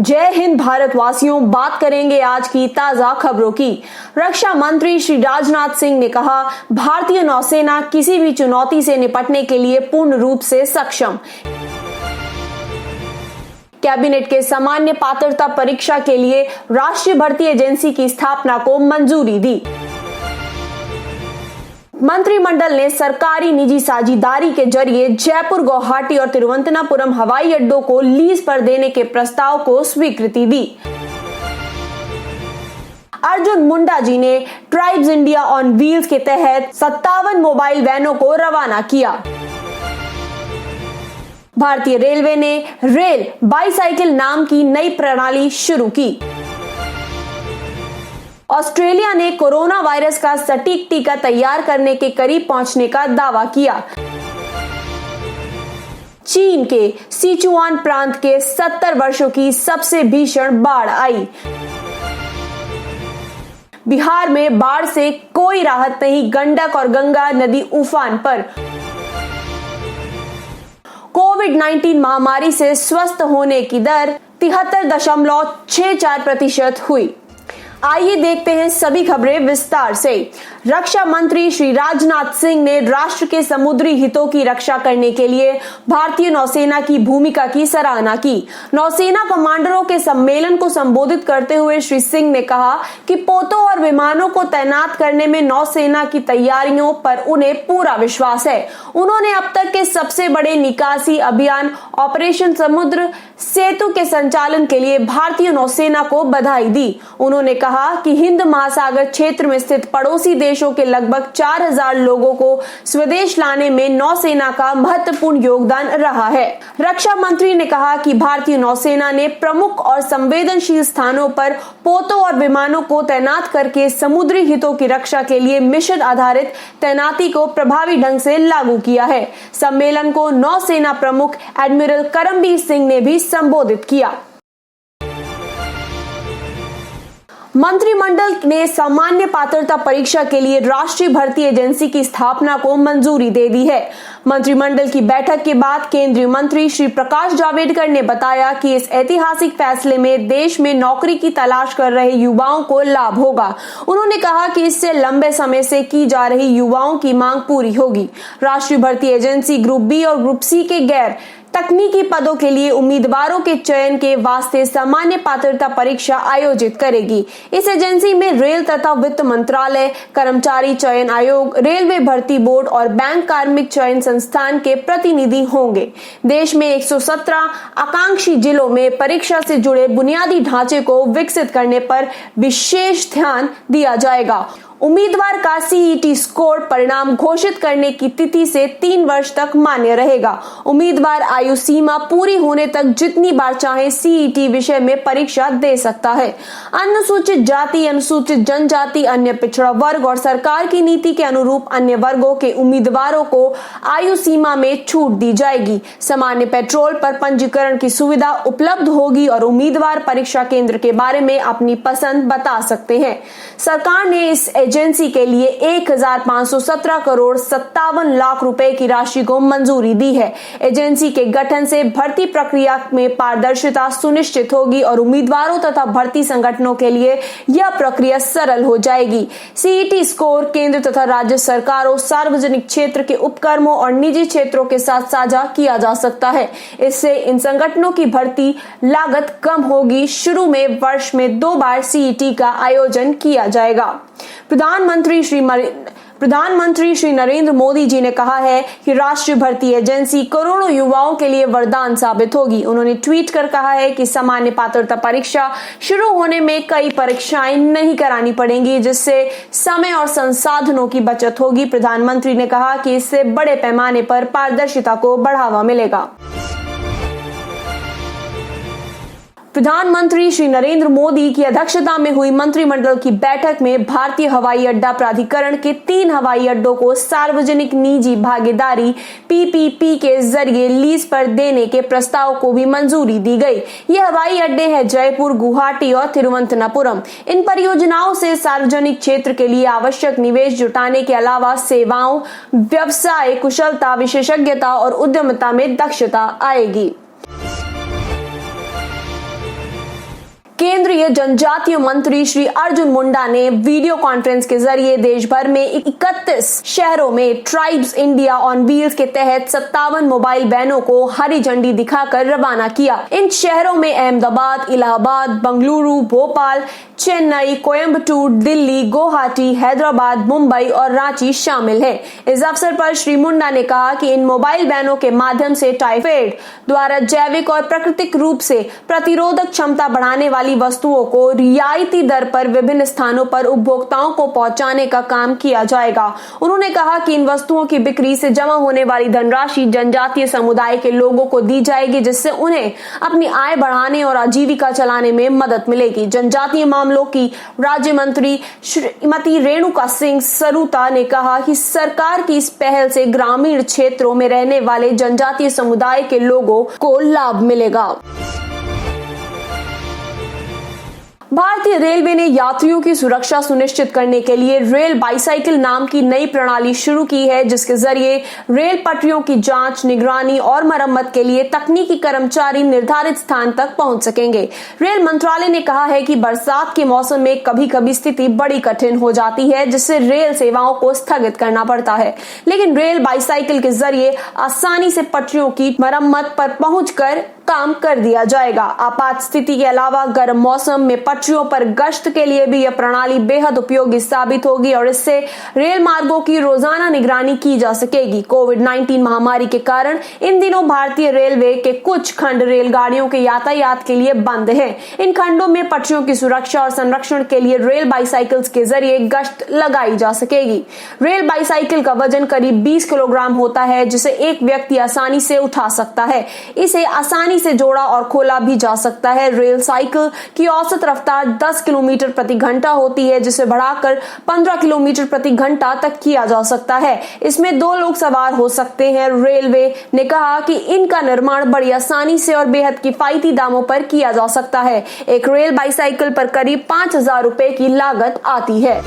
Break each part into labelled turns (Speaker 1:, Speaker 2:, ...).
Speaker 1: जय हिंद भारतवासियों, बात करेंगे आज की ताजा खबरों की। रक्षा मंत्री श्री राजनाथ सिंह ने कहा, भारतीय नौसेना किसी भी चुनौती से निपटने के लिए पूर्ण रूप से सक्षम। कैबिनेट के सामान्य पात्रता परीक्षा के लिए राष्ट्रीय भर्ती एजेंसी की स्थापना को मंजूरी दी। मंत्रिमंडल ने सरकारी निजी साझेदारी के जरिए जयपुर, गुवाहाटी और तिरुवनंतपुरम हवाई अड्डों को लीज पर देने के प्रस्ताव को स्वीकृति दी। अर्जुन मुंडा जी ने ट्राइब्स इंडिया ऑन व्हील्स के तहत 57 मोबाइल वैनों को रवाना किया। भारतीय रेलवे ने रेल बाईसाइकिल नाम की नई प्रणाली शुरू की। ऑस्ट्रेलिया ने कोरोना वायरस का सटीक टीका तैयार करने के करीब पहुंचने का दावा किया। चीन के सिचुआन प्रांत के 70 वर्षों की सबसे भीषण बाढ़ आई। बिहार में बाढ़ से कोई राहत नहीं, गंडक और गंगा नदी उफान पर। कोविड-19 महामारी से स्वस्थ होने की दर 73.64% हुई। आइए देखते हैं सभी खबरें विस्तार से। रक्षा मंत्री श्री राजनाथ सिंह ने राष्ट्र के समुद्री हितों की रक्षा करने के लिए भारतीय नौसेना की भूमिका की सराहना की। नौसेना कमांडरों के सम्मेलन को संबोधित करते हुए श्री सिंह ने कहा कि पोतों और विमानों को तैनात करने में नौसेना की तैयारियों पर उन्हें पूरा विश्वास है। उन्होंने अब तक के सबसे बड़े निकासी अभियान ऑपरेशन समुद्र सेतु के संचालन के लिए भारतीय नौसेना को बधाई दी। उन्होंने कहा कि हिंद महासागर क्षेत्र में स्थित पड़ोसी देशों के लगभग 4000 लोगों को स्वदेश लाने में नौसेना का महत्वपूर्ण योगदान रहा है। रक्षा मंत्री ने कहा कि भारतीय नौसेना ने प्रमुख और संवेदनशील स्थानों पर पोतों और विमानों को तैनात करके समुद्री हितों की रक्षा के लिए मिशन आधारित तैनाती को प्रभावी ढंग से लागू किया है। सम्मेलन को नौसेना प्रमुख एडमिरल करमबीर सिंह ने भी संबोधित किया। मंत्रिमंडल ने सामान्य पात्रता परीक्षा के लिए राष्ट्रीय भर्ती एजेंसी की स्थापना को मंजूरी दे दी है। मंत्रिमंडल की बैठक के बाद केंद्रीय मंत्री श्री प्रकाश जावड़ेकर ने बताया कि इस ऐतिहासिक फैसले में देश में नौकरी की तलाश कर रहे युवाओं को लाभ होगा। उन्होंने कहा कि इससे लंबे समय से की जा रही युवाओं की मांग पूरी होगी। राष्ट्रीय भर्ती एजेंसी ग्रुप बी और ग्रुप सी के गैर तकनीकी पदों के लिए उम्मीदवारों के चयन के वास्ते सामान्य पात्रता परीक्षा आयोजित करेगी। इस एजेंसी में रेल तथा वित्त मंत्रालय, कर्मचारी चयन आयोग, रेलवे भर्ती बोर्ड और बैंक कार्मिक चयन संस्थान के प्रतिनिधि होंगे। देश में 117 आकांक्षी जिलों में परीक्षा से जुड़े बुनियादी ढांचे को विकसित करने पर विशेष ध्यान दिया जाएगा। उम्मीदवार का सीईटी स्कोर परिणाम घोषित करने की तिथि से 3 वर्ष तक मान्य रहेगा। उम्मीदवार आयु सीमा पूरी होने तक जितनी बार चाहे सीईटी विषय में परीक्षा दे सकता है। अनुसूचित जाति, अनुसूचित जनजाति, अन्य पिछड़ा वर्ग और सरकार की नीति के अनुरूप अन्य वर्गों के उम्मीदवारों को आयु सीमा में छूट दी जाएगी। सामान्य पेट्रोल पर पंजीकरण की सुविधा उपलब्ध होगी और उम्मीदवार परीक्षा केंद्र के बारे में अपनी पसंद बता सकते हैं। सरकार ने इस एजेंसी के लिए 1517 करोड़ 57 लाख रुपए की राशि को मंजूरी दी है। एजेंसी के गठन से भर्ती प्रक्रिया में पारदर्शिता सुनिश्चित होगी और उम्मीदवारों तथा भर्ती संगठनों के लिए यह प्रक्रिया सरल हो जाएगी। सीईटी स्कोर केंद्र तथा राज्य सरकारों, सार्वजनिक क्षेत्र के उपक्रमों और निजी क्षेत्रों के साथ साझा किया जा सकता है। इससे इन संगठनों की भर्ती लागत कम होगी। शुरू में वर्ष में 2 बार सीईटी का आयोजन किया जाएगा। प्रधानमंत्री श्री नरेंद्र मोदी जी ने कहा है कि राष्ट्रीय भर्ती एजेंसी करोड़ों युवाओं के लिए वरदान साबित होगी। उन्होंने ट्वीट कर कहा है कि सामान्य पात्रता परीक्षा शुरू होने में कई परीक्षाएं नहीं करानी पड़ेंगी, जिससे समय और संसाधनों की बचत होगी। प्रधानमंत्री ने कहा कि इससे बड़े पैमाने पर पारदर्शिता को बढ़ावा मिलेगा। प्रधानमंत्री श्री नरेंद्र मोदी की अध्यक्षता में हुई मंत्रिमंडल की बैठक में भारतीय हवाई अड्डा प्राधिकरण के 3 हवाई अड्डों को सार्वजनिक निजी भागीदारी पीपीपी के जरिए लीज पर देने के प्रस्ताव को भी मंजूरी दी गई। ये हवाई अड्डे हैं जयपुर, गुवाहाटी और तिरुवनंतपुरम। इन परियोजनाओं से सार्वजनिक क्षेत्र के लिए आवश्यक निवेश जुटाने के अलावा सेवाओं, व्यवसाय, कुशलता, विशेषज्ञता और उद्यमिता में दक्षता आएगी। केंद्रीय जनजातीय मंत्री श्री अर्जुन मुंडा ने वीडियो कॉन्फ्रेंस के जरिए देश भर में 31 शहरों में ट्राइब्स इंडिया ऑन व्हील्स के तहत 57 मोबाइल वैनों को हरी झंडी दिखाकर रवाना किया। इन शहरों में अहमदाबाद, इलाहाबाद, बंगलुरु, भोपाल, चेन्नई, कोयम्बटूर, दिल्ली, गुवाहाटी, हैदराबाद, मुंबई और रांची शामिल है। इस अवसर पर श्री मुंडा ने कहा कि इन मोबाइल वैनों के माध्यम से टाइफेड द्वारा जैविक और प्राकृतिक रूप से प्रतिरोधक क्षमता बढ़ाने वाली वस्तुओं को रियायती दर पर विभिन्न स्थानों पर उपभोक्ताओं को पहुंचाने का काम किया जाएगा। उन्होंने कहा कि इन वस्तुओं की बिक्री से जमा होने वाली धनराशि जनजातीय समुदाय के लोगों को दी जाएगी, जिससे उन्हें अपनी आय बढ़ाने और आजीविका चलाने में मदद मिलेगी। जनजातीय मामलों की राज्य मंत्री श्रीमती रेणुका सिंह सरूता ने कहा कि सरकार की इस पहल से ग्रामीण क्षेत्रों में रहने वाले जनजातीय समुदाय के लोगों को लाभ मिलेगा। भारतीय रेलवे ने यात्रियों की सुरक्षा सुनिश्चित करने के लिए रेल बाईसाइकिल नाम की नई प्रणाली शुरू की है, जिसके जरिए रेल पटरियों की जांच, निगरानी और मरम्मत के लिए तकनीकी कर्मचारी निर्धारित स्थान तक पहुंच सकेंगे। रेल मंत्रालय ने कहा है कि बरसात के मौसम में कभी कभी स्थिति बड़ी कठिन हो जाती है, जिससे रेल सेवाओं को स्थगित करना पड़ता है, लेकिन रेल बाईसाइकिल के जरिए आसानी से पटरियों की मरम्मत पर पहुंचकर काम कर दिया जाएगा। आपात स्थिति के अलावा गर्म मौसम में पटरियों पर गश्त के लिए भी यह प्रणाली बेहद उपयोगी साबित होगी और इससे रेल मार्गों की रोजाना निगरानी की जा सकेगी। कोविड-19 महामारी के कारण इन दिनों भारतीय रेलवे के कुछ खंड रेलगाड़ियों के यातायात के लिए बंद हैं। इन खंडों में पटरियों की सुरक्षा और संरक्षण के लिए रेल बाईसाइकिल्स के जरिए गश्त लगाई जा सकेगी। रेल बाईसाइकिल का वजन करीब 20 किलोग्राम होता है, जिसे एक व्यक्ति आसानी से उठा सकता है। इसे आसानी से जोड़ा और खोला भी जा सकता है। रेल साइकिल की औसत रफ्तार 10 किलोमीटर प्रति घंटा होती है, जिसे बढ़ाकर 15 किलोमीटर प्रति घंटा तक किया जा सकता है। इसमें 2 लोग सवार हो सकते हैं। रेलवे ने कहा कि इनका निर्माण बड़ी आसानी से और बेहद किफायती दामों पर किया जा सकता है। एक रेल बाईसाइकिल पर करीब 5,000 रुपए की लागत आती है।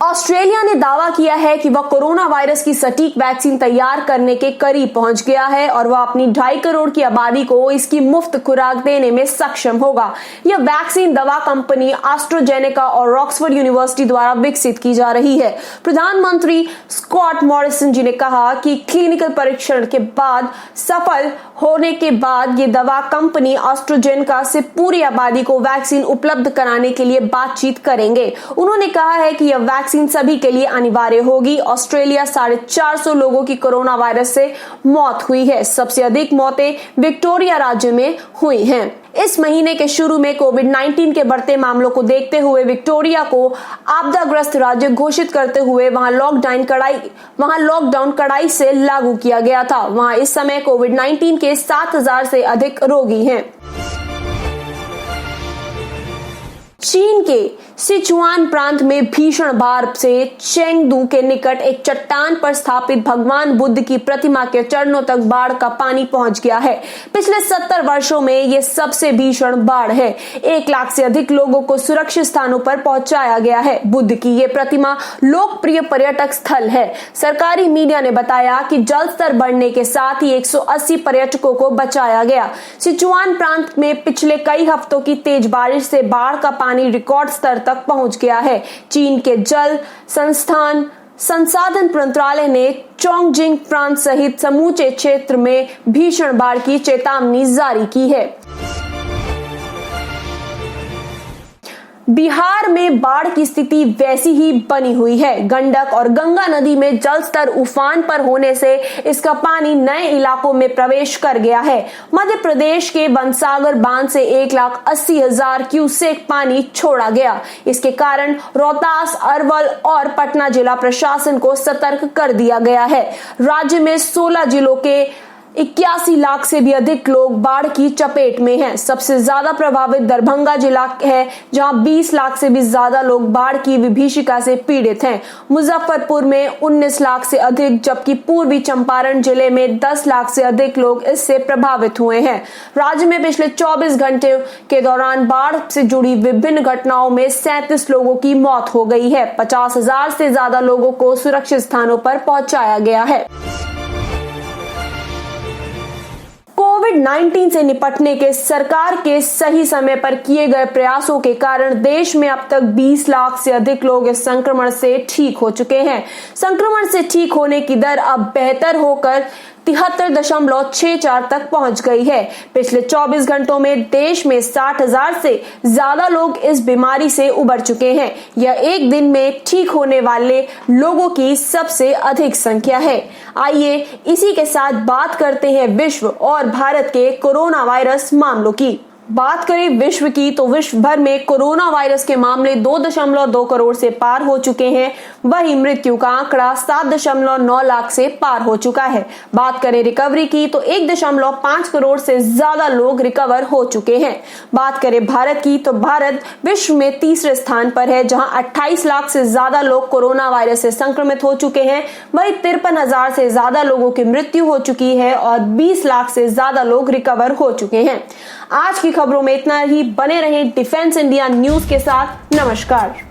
Speaker 1: ऑस्ट्रेलिया ने दावा किया है कि वह कोरोना वायरस की सटीक वैक्सीन तैयार करने के करीब पहुंच गया है और वह अपनी 2.5 करोड़ की आबादी को इसकी मुफ्त खुराक देने में सक्षम होगा। यह वैक्सीन दवा कंपनी एस्ट्राजेनेका और ऑक्सफोर्ड यूनिवर्सिटी द्वारा विकसित की जा रही है। प्रधानमंत्री स्कॉट मॉरिसन जी ने कहा कि क्लिनिकल परीक्षण के बाद सफल होने के बाद ये दवा कंपनी एस्ट्राजेनेका से पूरी आबादी को वैक्सीन उपलब्ध कराने के लिए बातचीत करेंगे। उन्होंने कहा है कि यह वैक्सीन सभी के लिए अनिवार्य होगी। ऑस्ट्रेलिया 450 लोगों की कोरोना वायरस से मौत हुई है। सबसे अधिक मौतें विक्टोरिया राज्य में हुई हैं। इस महीने के शुरू में कोविड-19 के बढ़ते मामलों को देखते हुए विक्टोरिया को आपदाग्रस्त राज्य घोषित करते हुए वहां लॉकडाउन कड़ाई से लागू किया गया था। वहां इस समय कोविड-19 के 7,000 से अधिक रोगी हैं। चीन के सिचुआन प्रांत में भीषण बाढ़ से चेंगदू के निकट एक चट्टान पर स्थापित भगवान बुद्ध की प्रतिमा के चरणों तक बाढ़ का पानी पहुंच गया है। पिछले 70 वर्षों में यह सबसे भीषण बाढ़ है। 1 लाख से अधिक लोगों को सुरक्षित स्थानों पर पहुंचाया गया है। बुद्ध की यह प्रतिमा लोकप्रिय पर्यटक स्थल है। सरकारी मीडिया ने बताया कि जल स्तर बढ़ने के साथ ही 180 पर्यटकों को बचाया गया। सिचुआन प्रांत में पिछले कई हफ्तों की तेज बारिश से बाढ़ का पानी रिकॉर्ड स्तर तक पहुंच गया है। चीन के जल संसाधन मंत्रालय ने चोंगजिंग प्रांत सहित समूचे क्षेत्र में भीषण बाढ़ की चेतावनी जारी की है। बिहार में बाढ़ की स्थिति वैसी ही बनी हुई है। गंडक और गंगा नदी में जल स्तर उफान पर होने से इसका पानी नए इलाकों में प्रवेश कर गया है। मध्य प्रदेश के बनसागर बांध से 1,80,000 क्यूसेक पानी छोड़ा गया। इसके कारण रोहतास, अरवल और पटना जिला प्रशासन को सतर्क कर दिया गया है। राज्य में 16 जिलों के 81 लाख से भी अधिक लोग बाढ़ की चपेट में हैं। सबसे ज्यादा प्रभावित दरभंगा जिला है, जहां 20 लाख से भी ज्यादा लोग बाढ़ की विभीषिका से पीड़ित हैं। मुजफ्फरपुर में 19 लाख से अधिक, जबकि पूर्वी चंपारण जिले में 10 लाख से अधिक लोग इससे प्रभावित हुए हैं। राज्य में पिछले 24 घंटे के दौरान बाढ़ से जुड़ी विभिन्न घटनाओं में 37 लोगों की मौत हो गई है। 50,000 से ज्यादा लोगों को सुरक्षित स्थानों पर पहुंचाया गया है। कोविड-19 से निपटने के सरकार के सही समय पर किए गए प्रयासों के कारण देश में अब तक 20 लाख से अधिक लोग इस संक्रमण से ठीक हो चुके हैं। संक्रमण से ठीक होने की दर अब बेहतर होकर 73.64 तक पहुंच गई है। पिछले 24 घंटों में देश में 60,000 से ज्यादा लोग इस बीमारी से उबर चुके हैं। यह एक दिन में ठीक होने वाले लोगों की सबसे अधिक संख्या है। आइए इसी के साथ बात करते हैं विश्व और भारत के कोरोना वायरस मामलों की। बात करें विश्व की तो विश्व भर में कोरोना वायरस के मामले 2.2 करोड़ से पार हो चुके हैं। वहीं मृत्यु का आंकड़ा 7.9 लाख से पार हो चुका है। बात करें रिकवरी की तो 1.5 करोड़ से ज्यादा लोग रिकवर हो चुके हैं। बात करें भारत की तो भारत विश्व में तीसरे स्थान पर है, जहां 28 लाख से ज्यादा लोग कोरोना वायरस से संक्रमित हो चुके हैं। वहीं 53,000 से ज्यादा लोगों की मृत्यु हो चुकी है और 20 लाख से ज्यादा लोग रिकवर हो चुके हैं। आज की खबरों में इतना ही। बने रहें डिफेंस इंडिया न्यूज के साथ। नमस्कार।